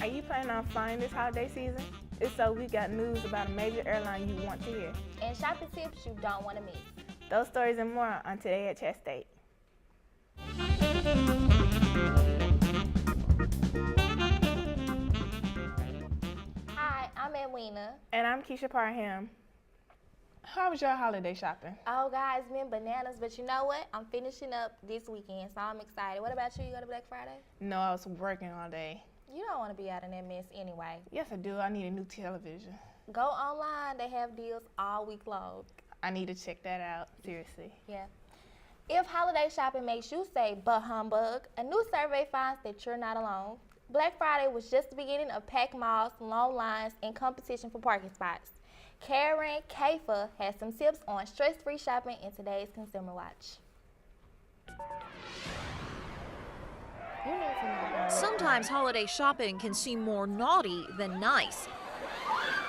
Are you planning on flying this holiday season? If so, we got news about a major airline you want to hear. And shopping tips you don't want to miss. Those stories and more on Today at ChattState. Hi, I'm Edwina. And I'm Keisha Parham. How was your holiday shopping? Oh, guys, been bananas, but you know what? I'm finishing up this weekend, so I'm excited. What about you? You go to Black Friday? No, I was working all day. You don't want to be out in that mess anyway. Yes, I do. I need a new television. Go online. They have deals all week long. I need to check that out, seriously. Yeah. If holiday shopping makes you say, "Bah humbug," a new survey finds that you're not alone. Black Friday was just the beginning of packed malls, long lines, and competition for parking spots. Karen Kafer has some tips on stress-free shopping in today's Consumer Watch. Sometimes holiday shopping can seem more naughty than nice.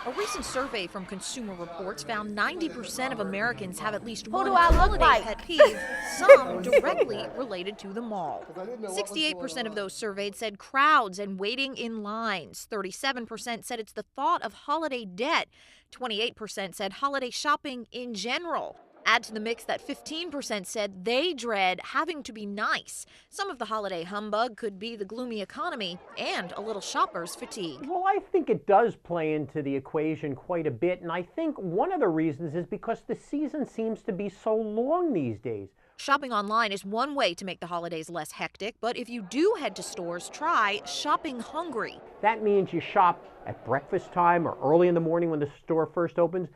A recent survey from Consumer Reports found 90% of Americans have at least one holiday pet peeve, some directly related to the mall. 68% of those surveyed said crowds and waiting in lines. 37% said it's the thought of holiday debt. 28% said holiday shopping in general. Add to the mix that 15% said they dread having to be nice. Some of the holiday humbug could be the gloomy economy and a little shopper's fatigue. Well, I think it does play into the equation quite a bit, and I think one of the reasons is because the season seems to be so long these days. Shopping online is one way to make the holidays less hectic, but if you do head to stores, try shopping hungry. That means you shop at breakfast time or early in the morning when the store first opens,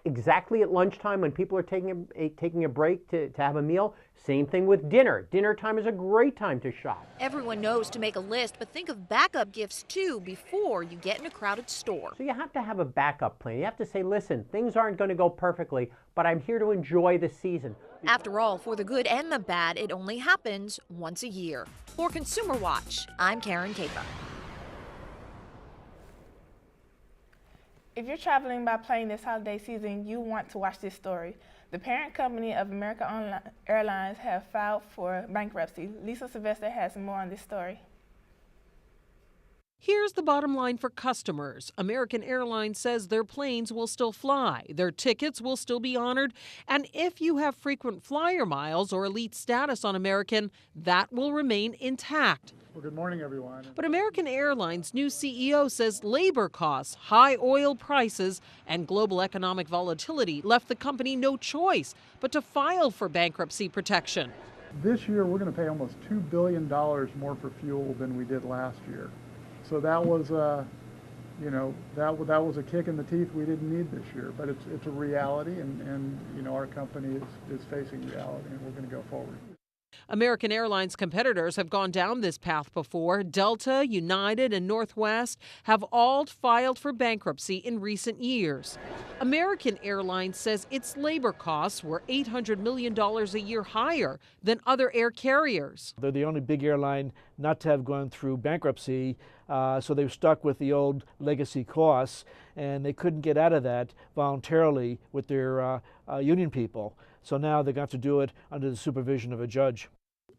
exactly at lunchtime when people are taking a break to have a meal. Same thing with dinner. Dinner time is a great time to shop. Everyone knows to make a list, but think of backup gifts too before you get in a crowded store. So you have to have a backup plan. You have to say, listen, things aren't going to go perfectly, but I'm here to enjoy the season. After all, for the good and the bad, it only happens once a year. For Consumer Watch, I'm Karen Kafer. If you're traveling by plane this holiday season, you want to watch this story. The parent company of American Airlines have filed for bankruptcy. Lisa Sylvester has more on this story. Here's the bottom line for customers. American Airlines says their planes will still fly, their tickets will still be honored, and if you have frequent flyer miles or elite status on American, that will remain intact. Well, good morning, everyone. But American Airlines' new CEO says labor costs, high oil prices, and global economic volatility left the company no choice but to file for bankruptcy protection. This year, we're going to pay almost $2 billion more for fuel than we did last year. So that was, that was a kick in the teeth we didn't need this year. But it's a reality, and our company is facing reality, and we're going to go forward. American Airlines competitors have gone down this path before. Delta, United, and Northwest have all filed for bankruptcy in recent years. American Airlines says its labor costs were $800 million a year higher than other air carriers. They're the only big airline not to have gone through bankruptcy, so they were stuck with the old legacy costs, and they couldn't get out of that voluntarily with their union people. So now they're going to have to do it under the supervision of a judge.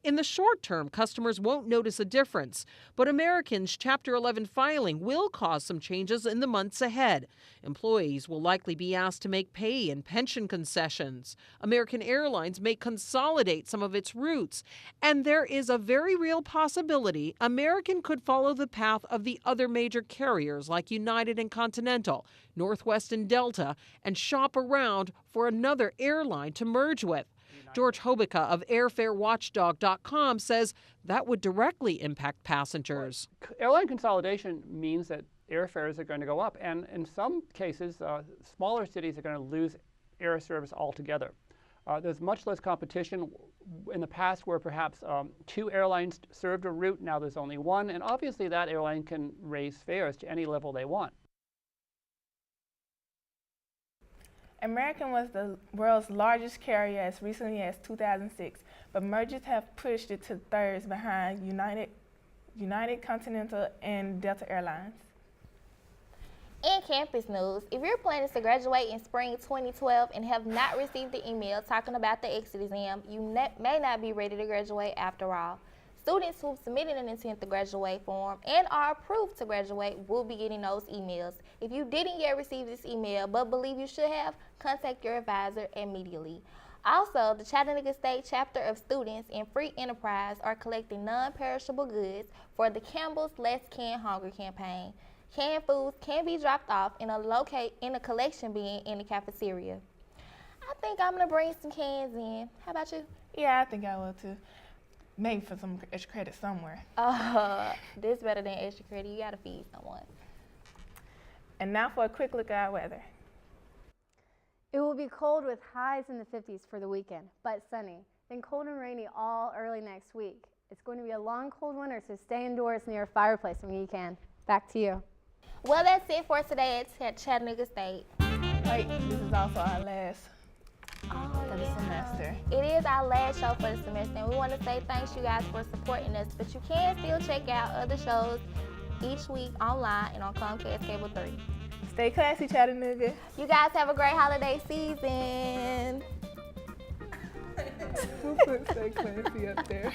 In the short term, customers won't notice a difference, but American's Chapter 11 filing will cause some changes in the months ahead. Employees will likely be asked to make pay and pension concessions. American Airlines may consolidate some of its routes, and there is a very real possibility American could follow the path of the other major carriers like United and Continental, Northwest and Delta, and shop around for another airline to merge with. George Hobica of airfarewatchdog.com says that would directly impact passengers. Airline consolidation means that airfares are going to go up, and in some cases, smaller cities are going to lose air service altogether. There's much less competition. In the past, where perhaps 2 airlines served a route, now there's only one, and obviously that airline can raise fares to any level they want. American was the world's largest carrier as recently as 2006, but mergers have pushed it to thirds behind United, Continental, and Delta Airlines. In campus news, if you're planning to graduate in spring 2012 and have not received the email talking about the exit exam, you may not be ready to graduate after all. Students who submitted an intent to graduate form and are approved to graduate will be getting those emails. If you didn't yet receive this email but believe you should have, contact your advisor immediately. Also, the Chattanooga State chapter of students and Free Enterprise are collecting non-perishable goods for the Campbell's Less Canned Hunger campaign. Canned foods can be dropped off in a collection bin in the cafeteria. I think I'm gonna bring some cans in. How about you? Yeah, I think I will too. Maybe for some extra credit somewhere. This better than extra credit. You gotta feed someone. And now for a quick look at our weather. It will be cold with highs in the 50s for the weekend, but sunny. Then cold and rainy all early next week. It's going to be a long, cold winter, so stay indoors near a fireplace when you can. Back to you. Well, that's it for today at Chattanooga State. Wait, this is also our last Oh, for the semester. It is our last show for the semester, and we want to say thanks you guys for supporting us, but you can still check out other shows each week online and on Comcast Cable 3. Stay classy, Chattanooga. You guys have a great holiday season. Who put stay classy up there?